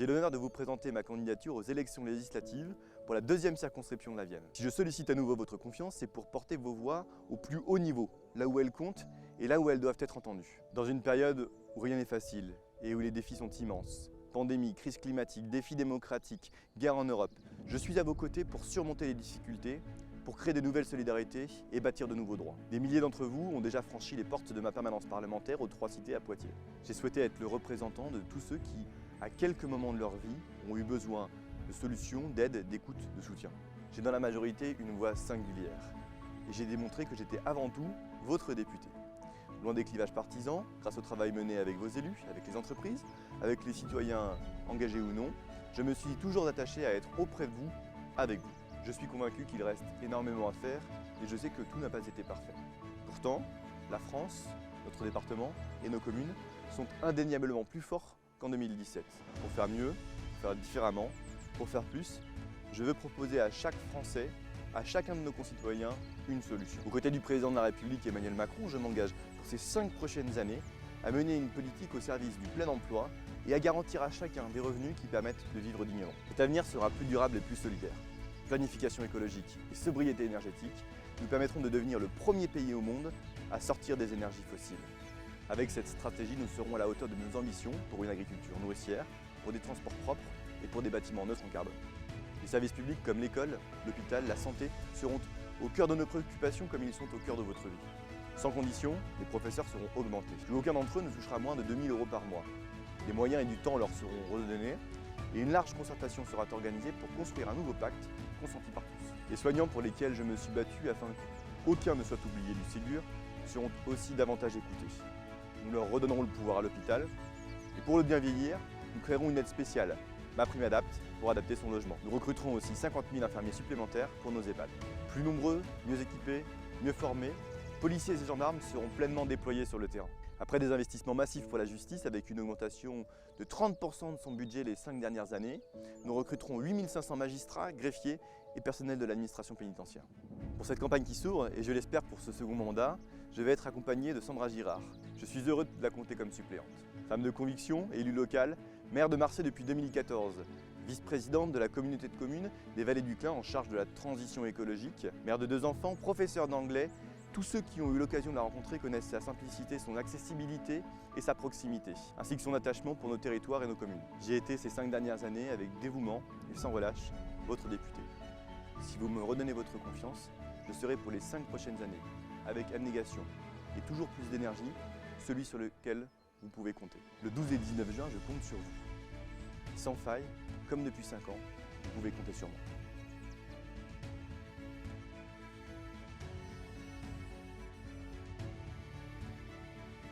J'ai l'honneur de vous présenter ma candidature aux élections législatives pour la 2e circonscription de la Vienne. Si je sollicite à nouveau votre confiance, c'est pour porter vos voix au plus haut niveau, là où elles comptent et là où elles doivent être entendues. Dans une période où rien n'est facile et où les défis sont immenses, pandémie, crise climatique, défis démocratiques, guerre en Europe, je suis à vos côtés pour surmonter les difficultés, pour créer de nouvelles solidarités et bâtir de nouveaux droits. Des milliers d'entre vous ont déjà franchi les portes de ma permanence parlementaire aux 3 cités à Poitiers. J'ai souhaité être le représentant de tous ceux qui, à quelques moments de leur vie, ont eu besoin de solutions, d'aide, d'écoute, de soutien. J'ai dans la majorité une voix singulière et j'ai démontré que j'étais avant tout votre député. Loin des clivages partisans, grâce au travail mené avec vos élus, avec les entreprises, avec les citoyens engagés ou non, je me suis toujours attaché à être auprès de vous, avec vous. Je suis convaincu qu'il reste énormément à faire et je sais que tout n'a pas été parfait. Pourtant, la France, notre département et nos communes sont indéniablement plus forts qu'en 2017. Pour faire mieux, pour faire différemment, pour faire plus, je veux proposer à chaque Français, à chacun de nos concitoyens, une solution. Aux côtés du président de la République Emmanuel Macron, je m'engage pour ces 5 prochaines années à mener une politique au service du plein emploi et à garantir à chacun des revenus qui permettent de vivre dignement. Cet avenir sera plus durable et plus solidaire. Planification écologique et sobriété énergétique nous permettront de devenir le premier pays au monde à sortir des énergies fossiles. Avec cette stratégie, nous serons à la hauteur de nos ambitions pour une agriculture nourricière, pour des transports propres et pour des bâtiments neutres en carbone. Les services publics comme l'école, l'hôpital, la santé seront au cœur de nos préoccupations comme ils sont au cœur de votre vie. Sans condition, les professeurs seront augmentés. Plus aucun d'entre eux ne touchera moins de 2 000 € par mois. Les moyens et du temps leur seront redonnés et une large concertation sera organisée pour construire un nouveau pacte consenti par tous. Les soignants pour lesquels je me suis battu afin qu'aucun ne soit oublié du Ségur seront aussi davantage écoutés. Nous leur redonnerons le pouvoir à l'hôpital et pour le bien vieillir, nous créerons une aide spéciale, MaPrimeAdapt, pour adapter son logement. Nous recruterons aussi 50 000 infirmiers supplémentaires pour nos EHPAD. Plus nombreux, mieux équipés, mieux formés, policiers et gendarmes seront pleinement déployés sur le terrain. Après des investissements massifs pour la justice, avec une augmentation de 30% de son budget les 5 dernières années, nous recruterons 8 500 magistrats, greffiers et personnels de l'administration pénitentiaire. Pour cette campagne qui s'ouvre, et je l'espère pour ce second mandat, je vais être accompagné de Sandra Girard. Je suis heureux de la compter comme suppléante. Femme de conviction, élue locale, maire de Marseille depuis 2014, vice-présidente de la communauté de communes des Vallées du Clin en charge de la transition écologique, mère de 2 enfants, professeure d'anglais. Tous ceux qui ont eu l'occasion de la rencontrer connaissent sa simplicité, son accessibilité et sa proximité, ainsi que son attachement pour nos territoires et nos communes. J'ai été ces 5 dernières années avec dévouement et sans relâche votre député. Si vous me redonnez votre confiance, je serai pour les 5 prochaines années, avec abnégation et toujours plus d'énergie, celui sur lequel vous pouvez compter. Le 12 et 19 juin, je compte sur vous. Sans faille, comme depuis 5 ans, vous pouvez compter sur moi.